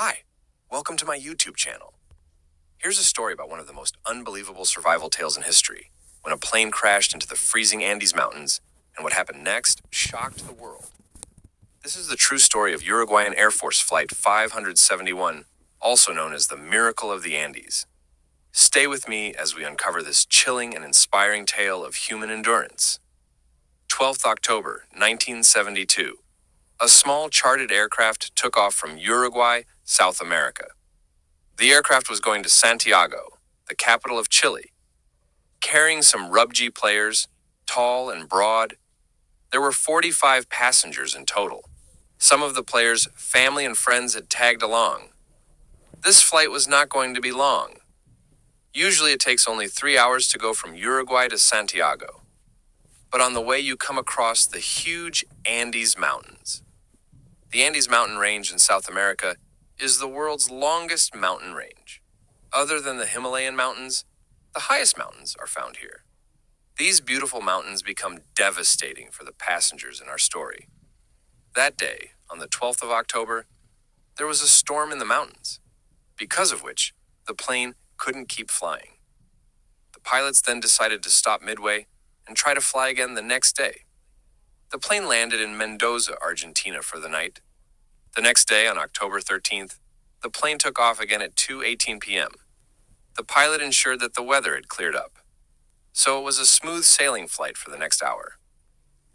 Hi, welcome to my YouTube channel. Here's a story about one of the most unbelievable survival tales in history, when a plane crashed into the freezing Andes Mountains, and what happened next shocked the world. This is the true story of Uruguayan Air Force Flight 571, also known as the Miracle of the Andes. Stay with me as we uncover this chilling and inspiring tale of human endurance. 12th October, 1972. A small chartered aircraft took off from Uruguay, South America. The aircraft was going to Santiago, the capital of Chile. Carrying some rugby players, tall and broad, there were 45 passengers in total. Some of the players' family and friends had tagged along. This flight was not going to be long. Usually it takes only 3 hours to go from Uruguay to Santiago. But on the way you come across the huge Andes Mountains. The Andes mountain range in South America is the world's longest mountain range. Other than the Himalayan mountains, the highest mountains are found here. These beautiful mountains become devastating for the passengers in our story. That day, on the 12th of October, there was a storm in the mountains, because of which the plane couldn't keep flying. The pilots then decided to stop midway and try to fly again the next day. The plane landed in Mendoza, Argentina for the night. The next day, on October 13th, the plane took off again at 2:18 p.m. The pilot ensured that the weather had cleared up, so it was a smooth sailing flight for the next hour.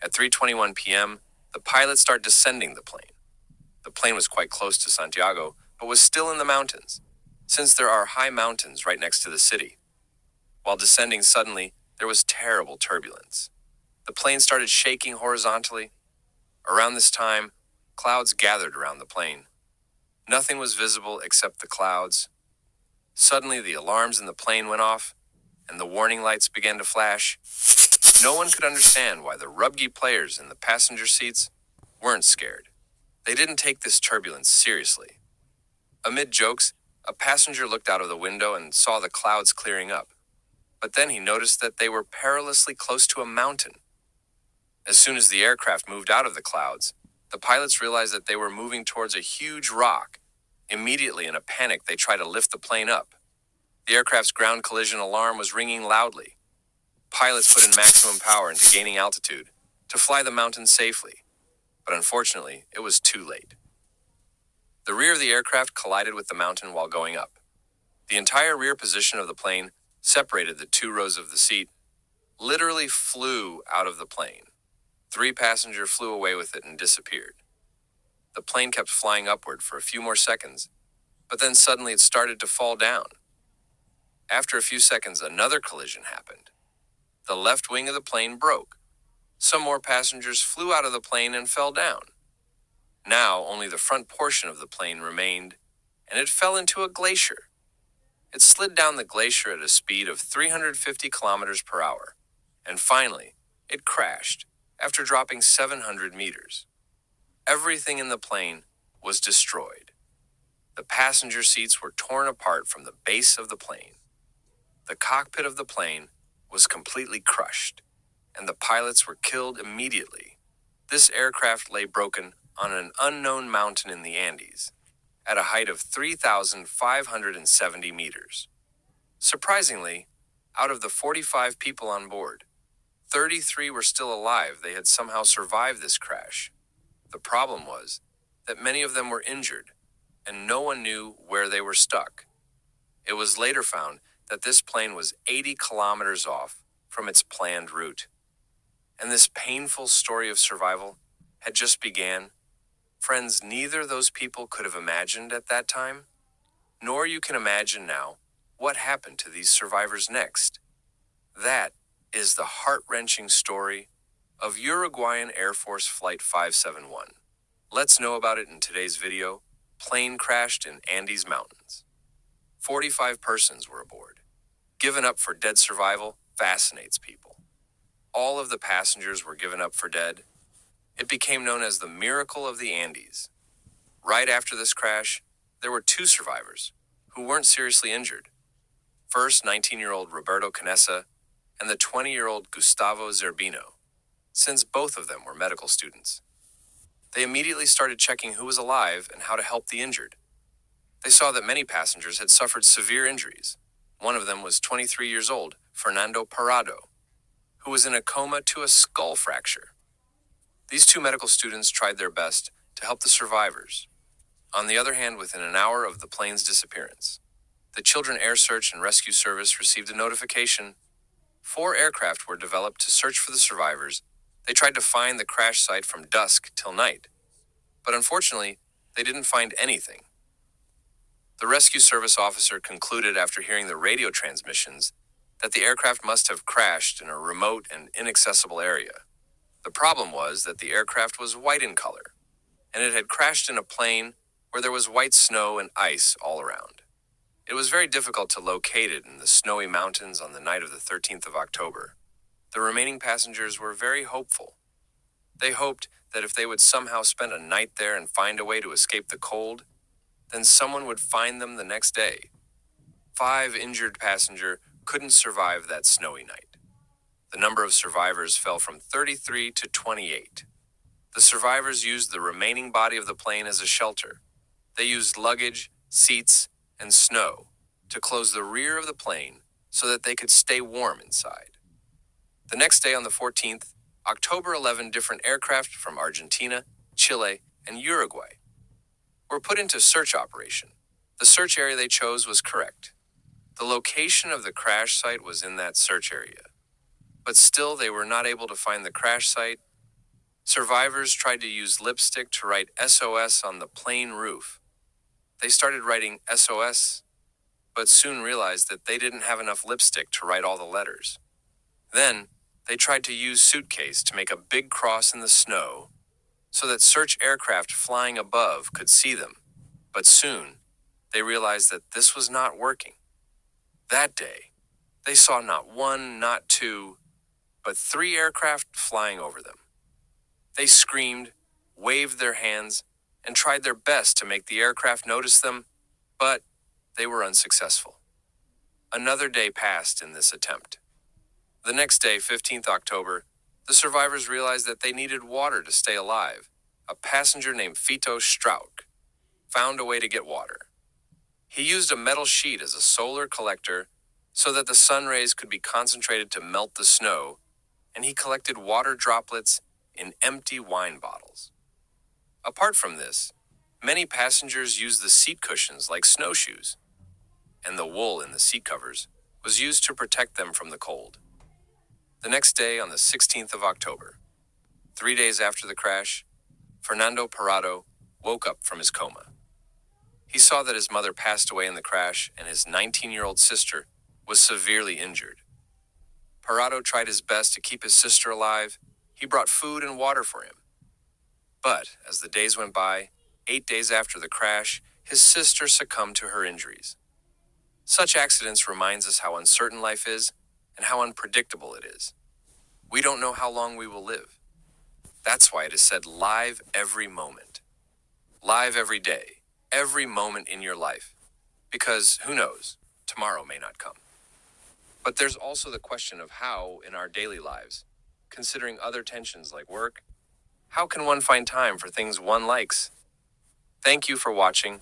At 3:21 p.m., the pilots start descending the plane. The plane was quite close to Santiago, but was still in the mountains, since there are high mountains right next to the city. While descending suddenly, there was terrible turbulence. The plane started shaking horizontally. Around this time, clouds gathered around the plane. Nothing was visible except the clouds. Suddenly, the alarms in the plane went off, and the warning lights began to flash. No one could understand why the rugby players in the passenger seats weren't scared. They didn't take this turbulence seriously. Amid jokes, a passenger looked out of the window and saw the clouds clearing up. But then he noticed that they were perilously close to a mountain. As soon as the aircraft moved out of the clouds, the pilots realized that they were moving towards a huge rock. Immediately, in a panic, they tried to lift the plane up. The aircraft's ground collision alarm was ringing loudly. Pilots put in maximum power into gaining altitude to fly the mountain safely. But unfortunately, it was too late. The rear of the aircraft collided with the mountain while going up. The entire rear position of the plane separated the two rows of the seat, literally flew out of the plane. 3 passengers flew away with it and disappeared. The plane kept flying upward for a few more seconds, but then suddenly it started to fall down. After a few seconds, another collision happened. The left wing of the plane broke. Some more passengers flew out of the plane and fell down. Now only the front portion of the plane remained, and it fell into a glacier. It slid down the glacier at a speed of 350 kilometers per hour, and finally, it crashed after dropping 700 meters. Everything in the plane was destroyed. The passenger seats were torn apart from the base of the plane. The cockpit of the plane was completely crushed, and the pilots were killed immediately. This aircraft lay broken on an unknown mountain in the Andes, at a height of 3,570 meters. Surprisingly, out of the 45 people on board, 33 were still alive. They had somehow survived this crash. The problem was that many of them were injured, and no one knew where they were stuck. It was later found that this plane was 80 kilometers off from its planned route. And this painful story of survival had just began. Friends, neither those people could have imagined at that time, nor you can imagine now what happened to these survivors next. That is the heart-wrenching story of Uruguayan Air Force Flight 571. Let's know about it in today's video. Plane crashed in Andes Mountains. 45 persons were aboard. Given up for dead survival fascinates people. All of the passengers were given up for dead. It became known as the Miracle of the Andes. Right after this crash, there were 2 survivors who weren't seriously injured. First, 19-year-old Roberto Canessa and the 20-year-old Gustavo Zerbino, since both of them were medical students. They immediately started checking who was alive and how to help the injured. They saw that many passengers had suffered severe injuries. One of them was 23 years old, Fernando Parado, who was in a coma to a skull fracture. These two medical students tried their best to help the survivors. On the other hand, within an hour of the plane's disappearance, the Children Air Search and Rescue Service received a notification. 4 aircraft were developed to search for the survivors. They tried to find the crash site from dusk till night, but unfortunately, they didn't find anything. The rescue service officer concluded after hearing the radio transmissions that the aircraft must have crashed in a remote and inaccessible area. The problem was that the aircraft was white in color, and it had crashed in a plain where there was white snow and ice all around. It was very difficult to locate it in the snowy mountains on the night of the 13th of October. The remaining passengers were very hopeful. They hoped that if they would somehow spend a night there and find a way to escape the cold, then someone would find them the next day. 5 injured passengers couldn't survive that snowy night. The number of survivors fell from 33 to 28. The survivors used the remaining body of the plane as a shelter. They used luggage, seats, and snow to close the rear of the plane so that they could stay warm inside. The next day on the 14th, October 11 different aircraft from Argentina, Chile, and Uruguay were put into search operation. The search area they chose was correct. The location of the crash site was in that search area. But still, they were not able to find the crash site. Survivors tried to use lipstick to write SOS on the plane roof. They started writing SOS, but soon realized that they didn't have enough lipstick to write all the letters. Then, they tried to use suitcase to make a big cross in the snow so that search aircraft flying above could see them. But soon, they realized that this was not working. That day, they saw not 1, not 2, but 3 aircraft flying over them. They screamed, waved their hands, and tried their best to make the aircraft notice them, but they were unsuccessful. Another day passed in this attempt. The next day, 15th October, the survivors realized that they needed water to stay alive. A passenger named Fito Strauch found a way to get water. He used a metal sheet as a solar collector so that the sun rays could be concentrated to melt the snow, and he collected water droplets in empty wine bottles. Apart from this, many passengers used the seat cushions like snowshoes, and the wool in the seat covers was used to protect them from the cold. The next day, on the 16th of October, 3 days after the crash, Fernando Parado woke up from his coma. He saw that his mother passed away in the crash and his 19-year-old sister was severely injured. Parado tried his best to keep his sister alive. He brought food and water for him. But as the days went by, 8 days after the crash, his sister succumbed to her injuries. Such accidents reminds us how uncertain life is and how unpredictable it is. We don't know how long we will live. That's why it is said live every moment. Live every day, every moment in your life. Because who knows, tomorrow may not come. But there's also the question of how, in our daily lives, considering other tensions like work, how can one find time for things one likes? Thank you for watching.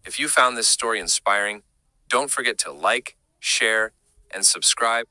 If you found this story inspiring, don't forget to like, share, and subscribe.